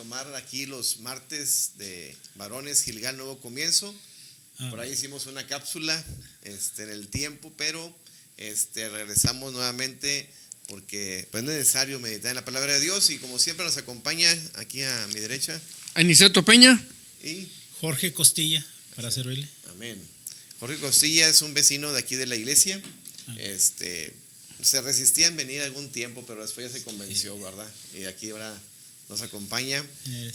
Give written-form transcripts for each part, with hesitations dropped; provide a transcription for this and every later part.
retomar aquí los martes de Varones Gilgal Nuevo Comienzo. Por ahí hicimos una cápsula en el tiempo, pero regresamos nuevamente porque pues, es necesario meditar en la palabra de Dios. Y como siempre nos acompaña aquí a mi derecha Aniceto Peña y Jorge Costilla, para servirle. Amén. Jorge Costilla es un vecino de aquí de la iglesia. Se resistía en venir algún tiempo, pero después ya se convenció, ¿verdad? Y aquí ahora nos acompaña.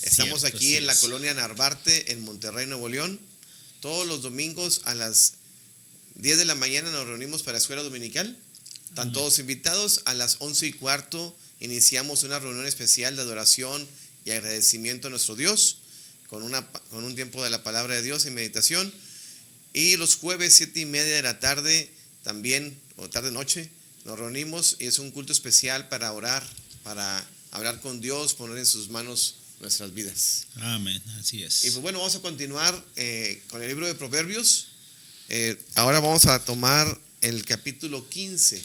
Estamos cierto, aquí en la es. colonia Narvarte, en Monterrey, Nuevo León. Todos los domingos a las 10 de la mañana nos reunimos para escuela dominical. Están todos invitados. A las 11:15 iniciamos una reunión especial de adoración y agradecimiento a nuestro Dios, con un tiempo de la palabra de Dios y meditación. Y los jueves 7:30 de la tarde también, o tarde-noche, nos reunimos y es un culto especial para orar, para hablar con Dios, poner en sus manos nuestras vidas. Amén, así es. Y pues bueno, vamos a continuar con el libro de Proverbios. Ahora vamos a tomar el capítulo 15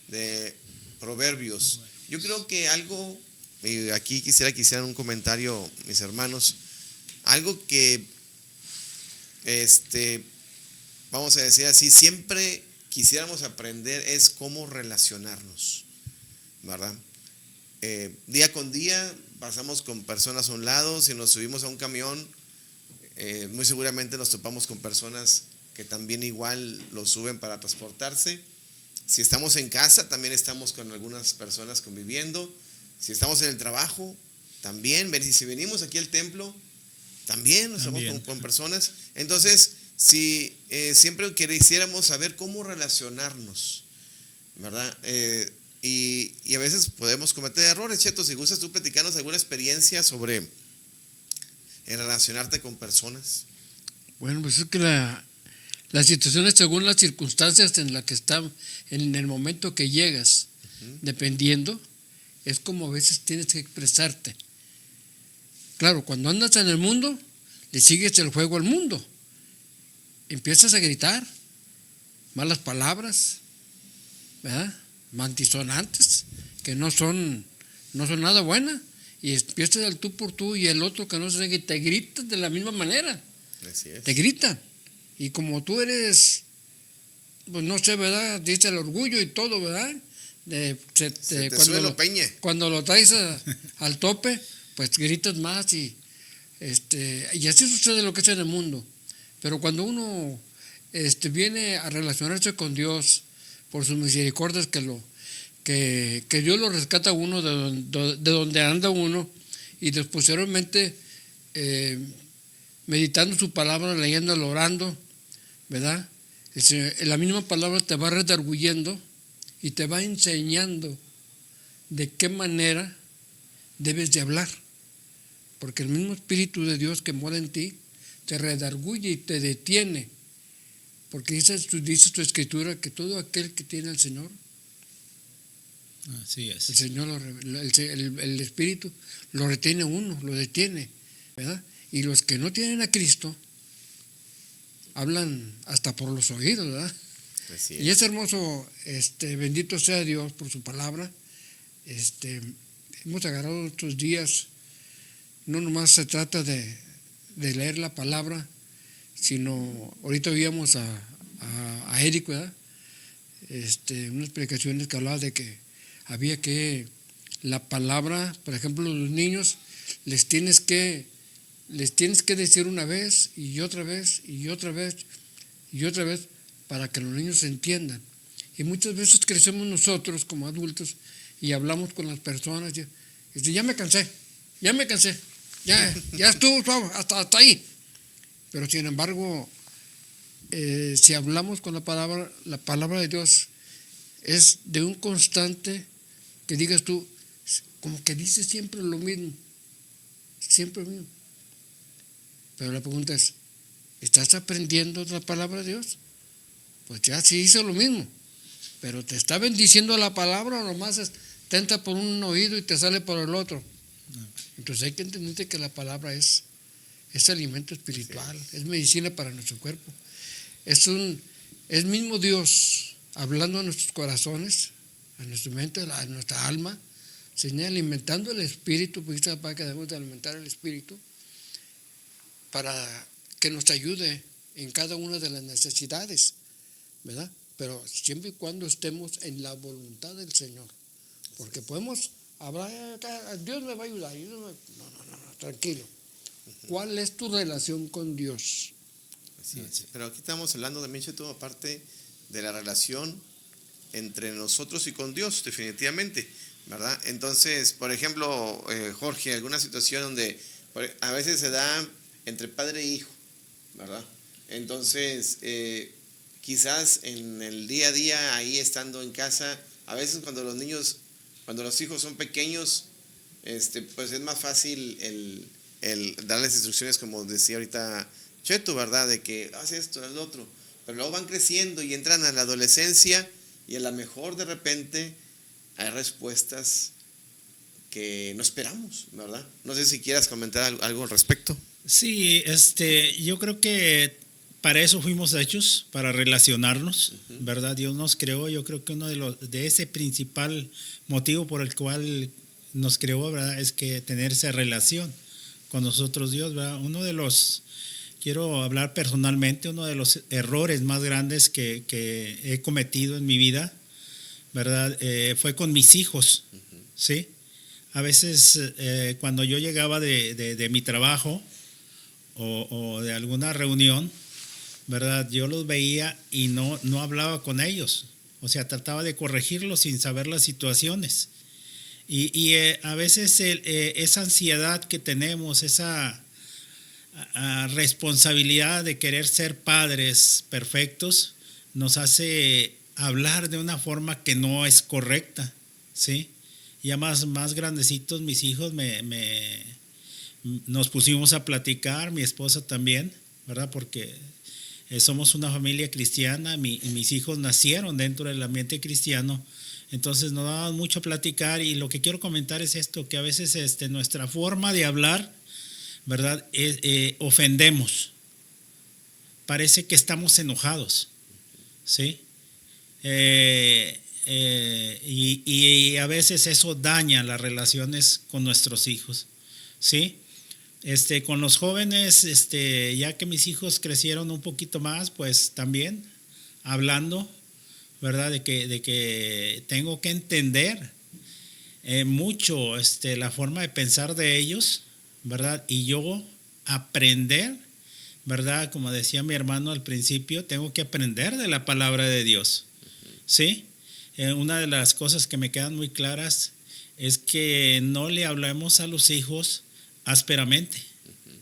de Proverbios. Yo creo que algo, y aquí quisiera que hicieran un comentario mis hermanos, algo que vamos a decir así, siempre quisiéramos aprender es cómo relacionarnos, ¿verdad? Día con día pasamos con personas a un lado. Si nos subimos a un camión, muy seguramente nos topamos con personas que también igual lo suben para transportarse. Si estamos en casa, también estamos con algunas personas conviviendo. Si estamos en el trabajo, también. Si venimos aquí al templo, también nos estamos con personas. Entonces, si siempre quisiéramos saber cómo relacionarnos, ¿verdad? Y a veces podemos cometer errores. Cheto, si gustas tú platicarnos alguna experiencia sobre relacionarte con personas. Bueno, pues es que la situación es según las circunstancias en las que estás, en el momento que llegas, dependiendo, es como a veces tienes que expresarte. Claro, cuando andas en el mundo, le sigues el juego al mundo. Empiezas a gritar malas palabras, ¿verdad? Maltisonantes, que no son nada buenas, y empiezas al tú por tú, y el otro que no se sigue te gritas de la misma manera. Así es. Te gritan. Y como tú eres, pues no sé, ¿verdad? Dice el orgullo y todo, ¿verdad? Cuando lo traes al tope, pues gritas más y así sucede lo que es en el mundo. Pero cuando uno viene a relacionarse con Dios por sus misericordias, que Dios lo rescata a uno de donde anda uno, y después posteriormente meditando su palabra, leyéndola, orando, ¿verdad? La misma palabra te va redarguyendo y te va enseñando de qué manera debes de hablar, porque el mismo Espíritu de Dios que mora en ti te redarguye y te detiene, porque dice tu escritura que todo aquel que tiene al Señor, así es. el Señor, el Espíritu lo retiene uno, lo detiene, ¿verdad? Y los que no tienen a Cristo hablan hasta por los oídos, ¿verdad? Así es. Y es hermoso, bendito sea Dios por su palabra. Hemos agarrado estos días, no nomás se trata de leer la palabra, sino ahorita oíamos a Eric, ¿verdad? Unas explicaciones que hablaba de que había que la palabra, por ejemplo, los niños les tienes que decir una vez y otra vez y otra vez y otra vez para que los niños se entiendan. Y muchas veces crecemos nosotros como adultos y hablamos con las personas y ya me cansé, ya estuvo hasta ahí. Pero sin embargo, si hablamos con la palabra de Dios es de un constante que digas tú, como que dices siempre lo mismo, siempre lo mismo. Pero la pregunta es, ¿estás aprendiendo la palabra de Dios? Pues ya sí hizo lo mismo, pero ¿te está bendiciendo la palabra o nomás te entra por un oído y te sale por el otro? Entonces hay que entender que la palabra es alimento espiritual, es medicina para nuestro cuerpo. Es mismo Dios hablando a nuestros corazones, a nuestra mente, a nuestra alma, Señor, alimentando el espíritu, porque esta papá que debemos de alimentar el espíritu para que nos ayude en cada una de las necesidades, ¿verdad? Pero siempre y cuando estemos en la voluntad del Señor, porque podemos hablar, Dios me va a ayudar. No, tranquilo. ¿Cuál es tu relación con Dios? Así es. Pero aquí estamos hablando también, Cheto, aparte de la relación entre nosotros y con Dios, definitivamente, ¿verdad? Entonces, por ejemplo, Jorge, alguna situación donde a veces se da entre padre e hijo, ¿verdad? Entonces, quizás en el día a día, ahí estando en casa, a veces cuando los hijos son pequeños, pues es más fácil el darles instrucciones, como decía ahorita Cheto, ¿verdad? De que haz esto, haz lo otro. Pero luego van creciendo y entran a la adolescencia y a lo mejor de repente hay respuestas que no esperamos, ¿verdad? No sé si quieras comentar algo al respecto. Sí, yo creo que para eso fuimos hechos, para relacionarnos, ¿verdad? Dios nos creó, yo creo que uno de ese principal motivo por el cual nos creó, ¿verdad? Es que tener esa relación con nosotros, Dios, ¿verdad? Quiero hablar personalmente, uno de los errores más grandes que he cometido en mi vida, ¿verdad? Fue con mis hijos, ¿sí? A veces cuando yo llegaba de mi trabajo o de alguna reunión, ¿verdad? Yo los veía y no hablaba con ellos, o sea, trataba de corregirlos sin saber las situaciones. Y a veces esa ansiedad que tenemos, esa responsabilidad de querer ser padres perfectos, nos hace hablar de una forma que no es correcta, ¿sí? Ya más grandecitos, mis hijos nos pusimos a platicar, mi esposa también, ¿verdad? Porque somos una familia cristiana, mis hijos nacieron dentro del ambiente cristiano, entonces nos daban mucho a platicar, y lo que quiero comentar es esto, que a veces nuestra forma de hablar, ¿verdad? Ofendemos, parece que estamos enojados, ¿sí? Y a veces eso daña las relaciones con nuestros hijos, ¿sí? Con los jóvenes, ya que mis hijos crecieron un poquito más, pues también hablando, ¿verdad? De que tengo que entender mucho la forma de pensar de ellos, ¿verdad? Y yo aprender, ¿verdad? Como decía mi hermano al principio, tengo que aprender de la palabra de Dios, ¿sí? Una de las cosas que me quedan muy claras es que no le hablemos a los hijos ásperamente,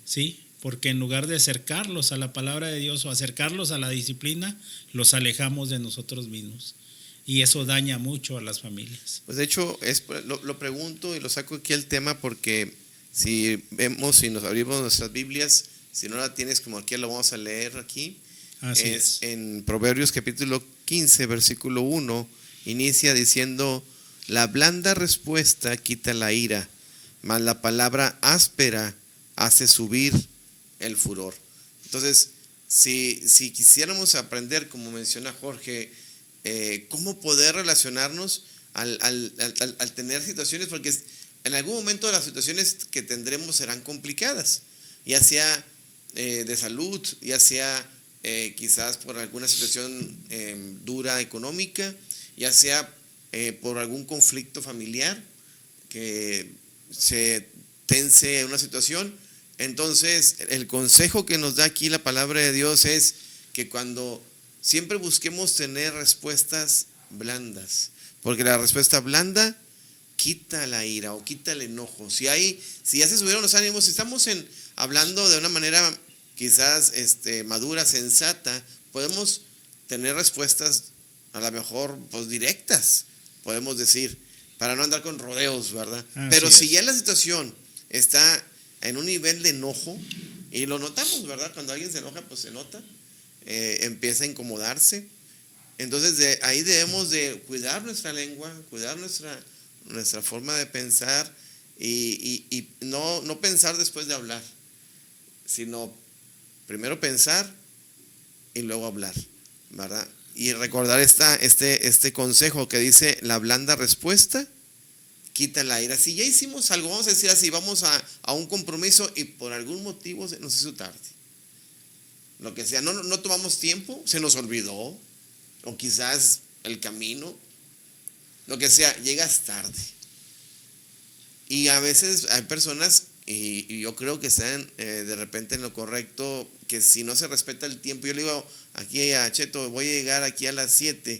¿sí? Porque en lugar de acercarlos a la palabra de Dios o acercarlos a la disciplina, los alejamos de nosotros mismos. Y eso daña mucho a las familias. Pues de hecho, lo pregunto y lo saco aquí el tema porque si vemos y nos abrimos nuestras Biblias, si no la tienes como aquí, la vamos a leer aquí. Así es. En Proverbios capítulo 15, versículo 1, inicia diciendo: la blanda respuesta quita la ira, mas la palabra áspera hace subir el furor. Entonces, si quisiéramos aprender, como menciona Jorge, cómo poder relacionarnos al tener situaciones, porque en algún momento las situaciones que tendremos serán complicadas, ya sea de salud, ya sea quizás por alguna situación dura económica, ya sea por algún conflicto familiar que se tense una situación. Entonces, el consejo que nos da aquí la palabra de Dios es que cuando siempre busquemos tener respuestas blandas, porque la respuesta blanda quita la ira o quita el enojo. Si ya se subieron los ánimos, si estamos hablando de una manera quizás madura, sensata, podemos tener respuestas a lo mejor pues directas, podemos decir, para no andar con rodeos, ¿verdad? Pero si ya la situación está en un nivel de enojo, y lo notamos, ¿verdad? Cuando alguien se enoja, pues se nota, empieza a incomodarse. Entonces ahí debemos de cuidar nuestra lengua, cuidar nuestra forma de pensar, y no pensar después de hablar, sino primero pensar y luego hablar, ¿verdad? Y recordar este consejo que dice: la blanda respuesta quita la ira. Si ya hicimos algo, vamos a decir así, vamos a un compromiso y por algún motivo se nos hizo tarde. Lo que sea, no tomamos tiempo, se nos olvidó, o quizás el camino, lo que sea, llegas tarde. Y a veces hay personas, y yo creo que están de repente en lo correcto, que si no se respeta el tiempo, yo le digo aquí a Cheto, voy a llegar aquí a las 7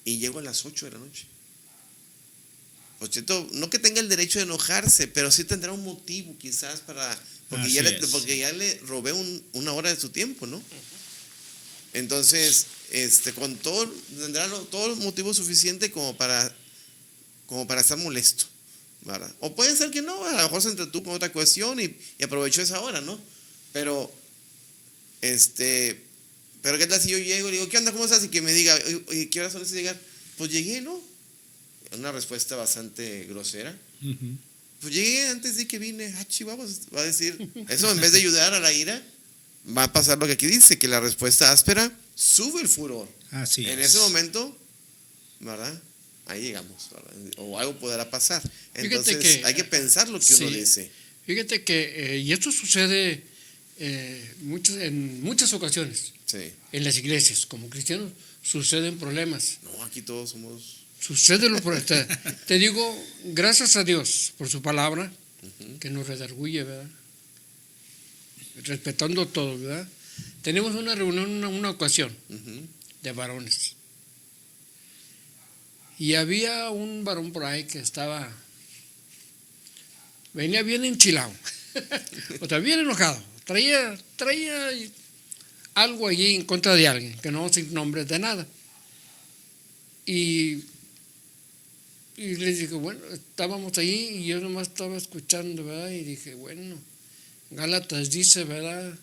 y llego a las 8 de la noche. Pues Cheto, no que tenga el derecho de enojarse, pero sí tendrá un motivo quizás porque ya le robé una hora de su tiempo, ¿no? Entonces, tendrá todo el motivo suficiente como para estar molesto, ¿verdad? O puede ser que no, a lo mejor se entretuvo con otra cuestión y aprovechó esa hora, ¿no? Pero ¿qué tal si yo llego y le digo, ¿qué onda? ¿Cómo estás? Y que me diga, oye, ¿qué horas son de llegar? Pues llegué, ¿no? Una respuesta bastante grosera. Uh-huh. Pues llegué antes de que vine. Chihuahua, va a decir. Eso en vez de ayudar a la ira, va a pasar lo que aquí dice, que la respuesta áspera sube el furor. Así en es. ese momento, ¿verdad? Ahí llegamos, ¿verdad? O algo podrá pasar. Entonces hay que pensar lo que uno dice. Fíjate que, y esto sucede en muchas ocasiones. Sí. En las iglesias, como cristianos, suceden problemas. No, aquí todos somos... Sucede lo te digo, gracias a Dios por su palabra, que nos redarguye, ¿verdad? Respetando todo, ¿verdad? Tenemos una reunión, una ocasión de varones. Y había un varón por ahí que venía bien enchilado, o sea, bien enojado, traía algo allí en contra de alguien, que no sin nombres de nada. Y les dije, bueno, estábamos ahí y yo nomás estaba escuchando, ¿verdad? Y dije, bueno, Gálatas dice, ¿verdad?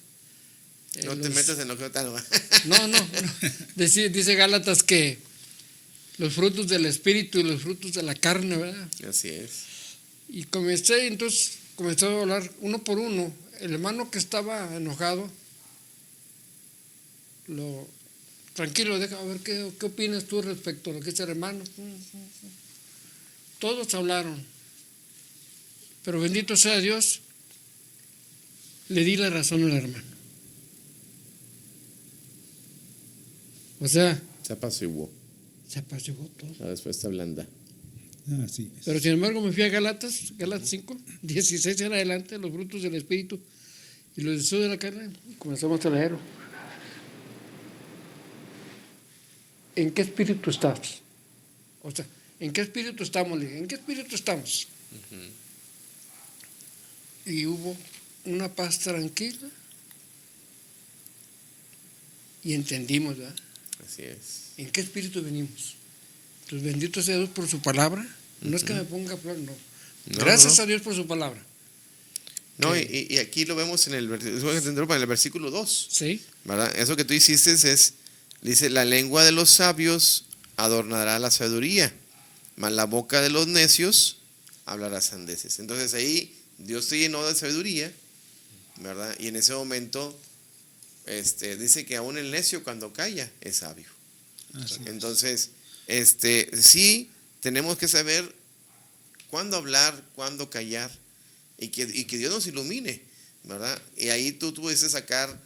No te metas en lo que no. Dice Gálatas que los frutos del Espíritu y los frutos de la carne, ¿verdad? Así es. Y entonces comenzó a hablar uno por uno. El hermano que estaba enojado, tranquilo, deja a ver qué opinas tú respecto a lo que dice el hermano. Todos hablaron, pero bendito sea Dios, le di la razón al hermano. O sea, se apaciguó todo. La respuesta blanda. Así es. Pero sin embargo me fui a Gálatas 5, 16 en adelante, los frutos del Espíritu y los deseos de la carne, y comenzamos a leer. ¿En qué espíritu estás? O sea, ¿en qué espíritu estamos? ¿En qué espíritu estamos? Y hubo una paz tranquila y entendimos, ¿verdad? Así es. ¿En qué espíritu venimos? Entonces, bendito sea Dios por su palabra. No es que me ponga a hablar, no. Gracias a Dios por su palabra. No, y aquí lo vemos en el versículo 2. Sí. ¿Verdad? Eso que tú hiciste dice, la lengua de los sabios adornará la sabiduría, mas la boca de los necios hablará sandeces. Entonces ahí Dios te llenó de sabiduría, ¿verdad? Y en ese momento dice que aún el necio cuando calla es sabio. Entonces, sí tenemos que saber cuándo hablar, cuándo callar, y que Dios nos ilumine, ¿verdad? Y ahí tú puedes sacar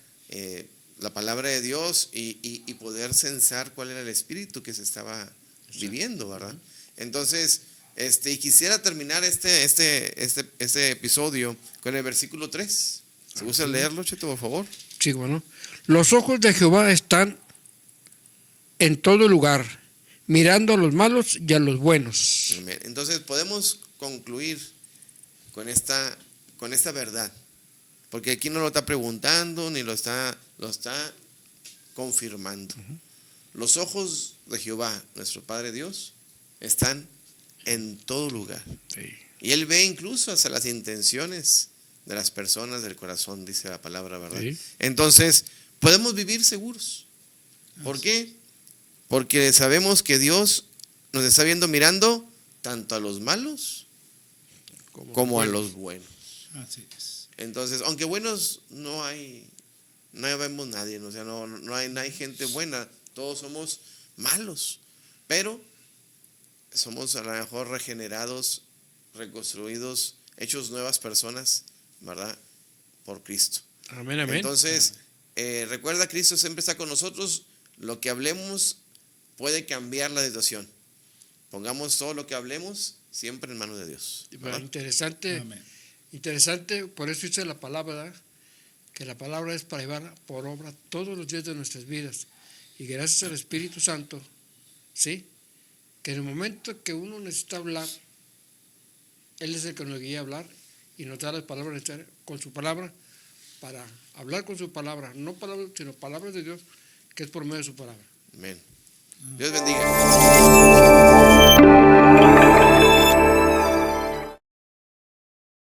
la palabra de Dios y poder censar cuál era el espíritu que se estaba viviendo, ¿verdad? Entonces, y quisiera terminar este episodio con el versículo 3. ¿Se gusta leerlo, Cheto, por favor? Sí, bueno. Los ojos de Jehová están en todo lugar, mirando a los malos y a los buenos. Amén. Entonces podemos concluir con esta verdad, porque aquí no lo está preguntando ni lo está confirmando. Los ojos de Jehová, nuestro Padre Dios, están en todo lugar. Sí. Y Él ve incluso hasta las intenciones de las personas del corazón, dice la palabra, ¿verdad? Sí. Entonces, podemos vivir seguros. ¿Por qué? Porque sabemos que Dios nos está viendo mirando tanto a los malos como a los buenos. Así es. Entonces, aunque buenos no vemos nadie, o sea, no hay gente buena, todos somos malos, pero somos a lo mejor regenerados reconstruidos, hechos nuevas personas, ¿verdad? Por Cristo. Amén, amén. Entonces, recuerda, Cristo siempre está con nosotros. Lo que hablemos puede cambiar la situación. Pongamos todo lo que hablemos siempre en manos de Dios, ¿verdad? Interesante, Amén. interesante, por eso dice la palabra, ¿verdad? Que la palabra es para llevar por obra todos los días de nuestras vidas. Y gracias al Espíritu Santo, ¿sí? Que en el momento que uno necesita hablar, Él es el que nos guía a hablar y nos da las palabras necesarias con su palabra para hablar con su palabra, no palabras, sino palabras de Dios, que es por medio de su palabra. Amén. Dios bendiga.